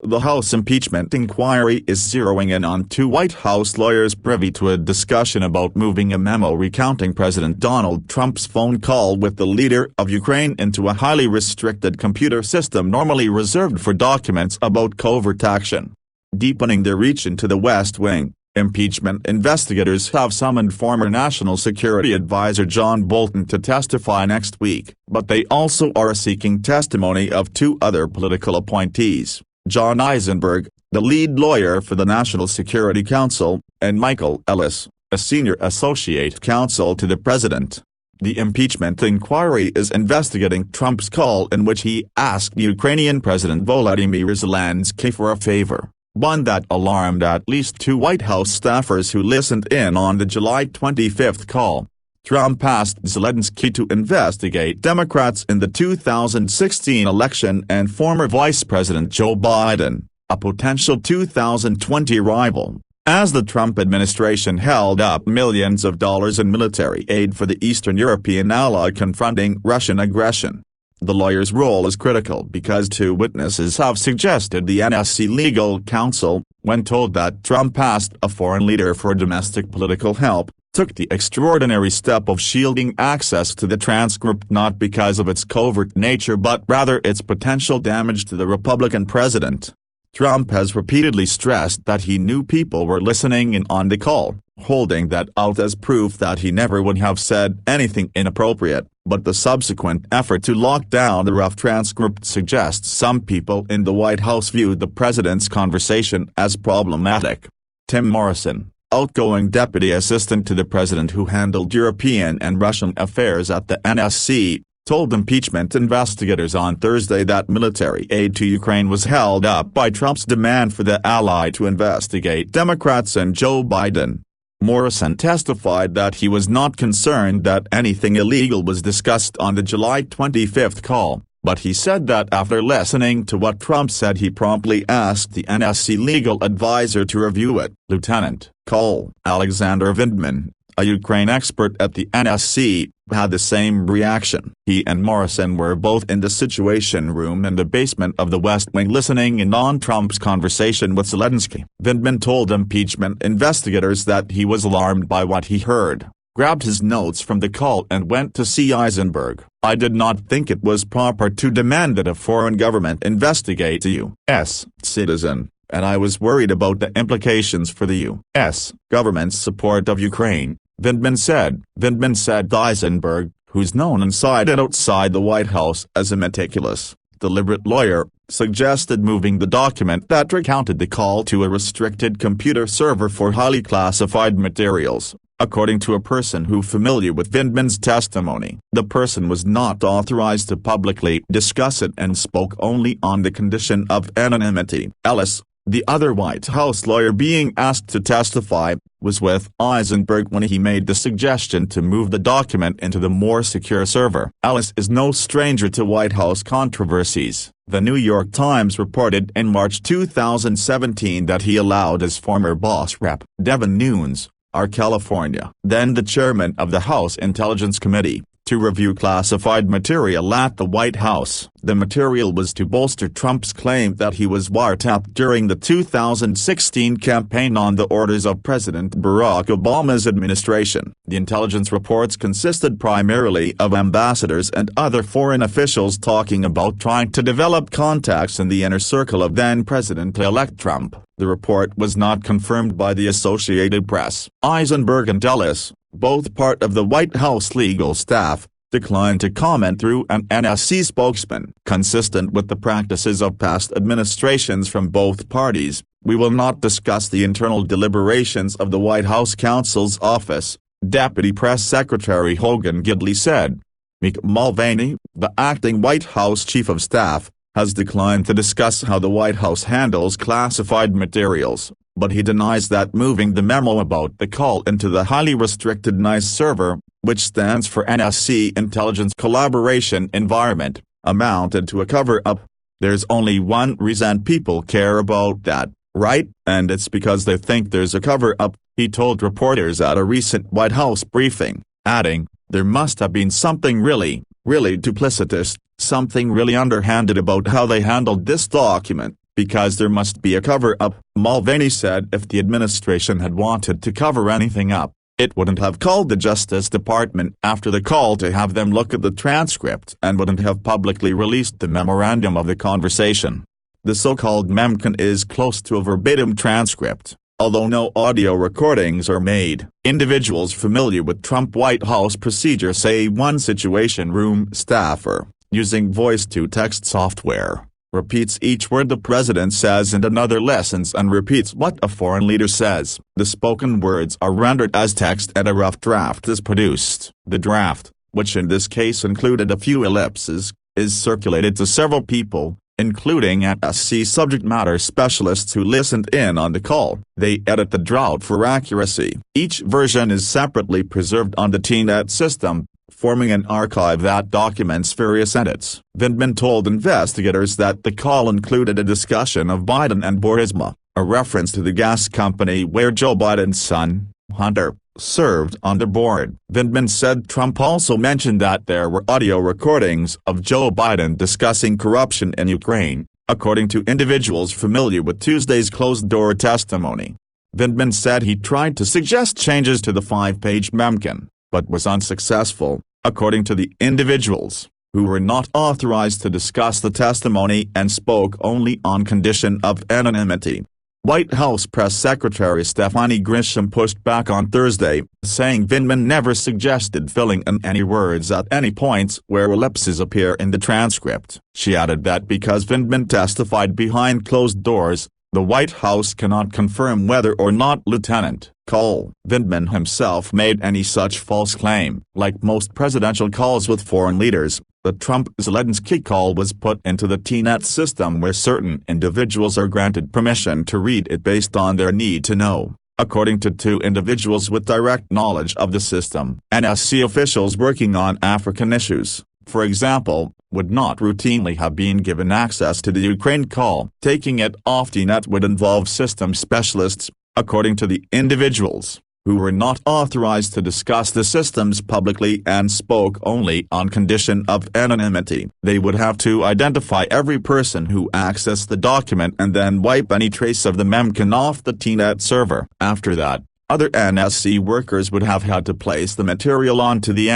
The House impeachment inquiry is zeroing in on two White House lawyers privy to a discussion about moving a memo recounting President Donald Trump's phone call with the leader of Ukraine into a highly restricted computer system normally reserved for documents about covert action. Deepening their reach into the West Wing, impeachment investigators have summoned former National Security Advisor John Bolton to testify next week, but they also are seeking testimony of two other political appointees: John Eisenberg, the lead lawyer for the National Security Council, and Michael Ellis, a senior associate counsel to the president. The impeachment inquiry is investigating Trump's call in which he asked Ukrainian President Volodymyr Zelensky for a favor, one that alarmed at least two White House staffers who listened in on the July 25 call. Trump asked Zelensky to investigate Democrats in the 2016 election and former Vice President Joe Biden, a potential 2020 rival, as the Trump administration held up millions of dollars in military aid for the Eastern European ally confronting Russian aggression. The lawyer's role is critical because two witnesses have suggested the NSC legal counsel, when told that Trump asked a foreign leader for domestic political help, took the extraordinary step of shielding access to the transcript not because of its covert nature but rather its potential damage to the Republican president. Trump has repeatedly stressed that he knew people were listening in on the call, holding that out as proof that he never would have said anything inappropriate, but the subsequent effort to lock down the rough transcript suggests some people in the White House viewed the president's conversation as problematic. Tim Morrison, outgoing deputy assistant to the president who handled European and Russian affairs at the NSC, told impeachment investigators on Thursday that military aid to Ukraine was held up by Trump's demand for the ally to investigate Democrats and Joe Biden. Morrison testified that he was not concerned that anything illegal was discussed on the July 25 call, but he said that after listening to what Trump said he promptly asked the NSC legal advisor to review it. Lieutenant Col. Alexander Vindman, a Ukraine expert at the NSC, had the same reaction. He and Morrison were both in the Situation Room in the basement of the West Wing listening in on Trump's conversation with Zelensky. Vindman told impeachment investigators that he was alarmed by what he heard, grabbed his notes from the call and went to see Eisenberg. "I did not think it was proper to demand that a foreign government investigate a U.S. citizen, and I was worried about the implications for the U.S. government's support of Ukraine," Vindman said. Vindman said Eisenberg, who's known inside and outside the White House as a meticulous, deliberate lawyer, suggested moving the document that recounted the call to a restricted computer server for highly classified materials. According to a person who familiar with Vindman's testimony, the person was not authorized to publicly discuss it and spoke only on the condition of anonymity. Ellis, the other White House lawyer being asked to testify, was with Eisenberg when he made the suggestion to move the document into the more secure server. Ellis is no stranger to White House controversies. The New York Times reported in March 2017 that he allowed his former boss Rep. Devin Nunes, our California, then the chairman of the House Intelligence Committee, to review classified material at the White House. The material was to bolster Trump's claim that he was wiretapped during the 2016 campaign on the orders of President Barack Obama's administration. The intelligence reports consisted primarily of ambassadors and other foreign officials talking about trying to develop contacts in the inner circle of then-President-elect Trump. The report was not confirmed by the Associated Press. Eisenberg and Ellis, both part of the White House legal staff, declined to comment through an NSC spokesman. Consistent with the practices of past administrations from both parties, "We will not discuss the internal deliberations of the White House counsel's office," Deputy Press Secretary Hogan Gidley said. Mick Mulvaney, the acting White House Chief of Staff, has declined to discuss how the White House handles classified materials, but he denies that moving the memo about the call into the highly restricted NICE server, which stands for NSC Intelligence Collaboration Environment, amounted to a cover-up. "There's only one reason people care about that, right? And it's because they think there's a cover-up," he told reporters at a recent White House briefing, adding, "There must have been something really duplicitous, something really underhanded about how they handled this document." because there must be a cover-up. Mulvaney said if the administration had wanted to cover anything up, it wouldn't have called the Justice Department after the call to have them look at the transcript and wouldn't have publicly released the memorandum of the conversation. The so-called memcan is close to a verbatim transcript, although no audio recordings are made. Individuals familiar with Trump White House procedure say one Situation Room staffer, using voice-to-text software, repeats each word the president says and another listens and repeats what a foreign leader says. The spoken words are rendered as text and a rough draft is produced. The draft, which in this case included a few ellipses, is circulated to several people, including NSC subject matter specialists who listened in on the call. They edit the draft for accuracy. Each version is separately preserved on the TNet system, forming an archive that documents various edits. Vindman told investigators that the call included a discussion of Biden and Burisma, a reference to the gas company where Joe Biden's son, Hunter, served on the board. Vindman said Trump also mentioned that there were audio recordings of Joe Biden discussing corruption in Ukraine, according to individuals familiar with Tuesday's closed-door testimony. Vindman said he tried to suggest changes to the 5-page memcan, but was unsuccessful, according to the individuals, who were not authorized to discuss the testimony and spoke only on condition of anonymity. White House Press Secretary Stephanie Grisham pushed back on Thursday, saying Vindman never suggested filling in any words at any points where ellipses appear in the transcript. She added that because Vindman testified behind closed doors, the White House cannot confirm whether or not Lieutenant Cole Vindman himself made any such false claim. Like most presidential calls with foreign leaders, the Trump-Zelensky call was put into the TNet system where certain individuals are granted permission to read it based on their need to know, according to two individuals with direct knowledge of the system. NSC officials working on African issues, for example, would not routinely have been given access to the Ukraine call. Taking it off TNet would involve system specialists, according to the individuals, who were not authorized to discuss the systems publicly and spoke only on condition of anonymity. They would have to identify every person who accessed the document and then wipe any trace of the memcan off the TNet server. After that, other NSC workers would have had to place the material onto the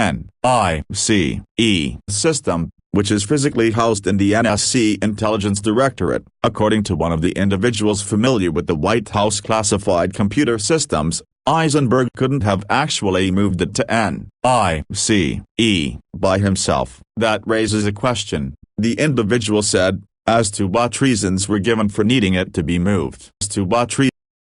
NICE system, which is physically housed in the NSC Intelligence Directorate. According to one of the individuals familiar with the White House classified computer systems, Eisenberg couldn't have actually moved it to NICE by himself. That raises a question, the individual said, as to what reasons were given for needing it to be moved. As to what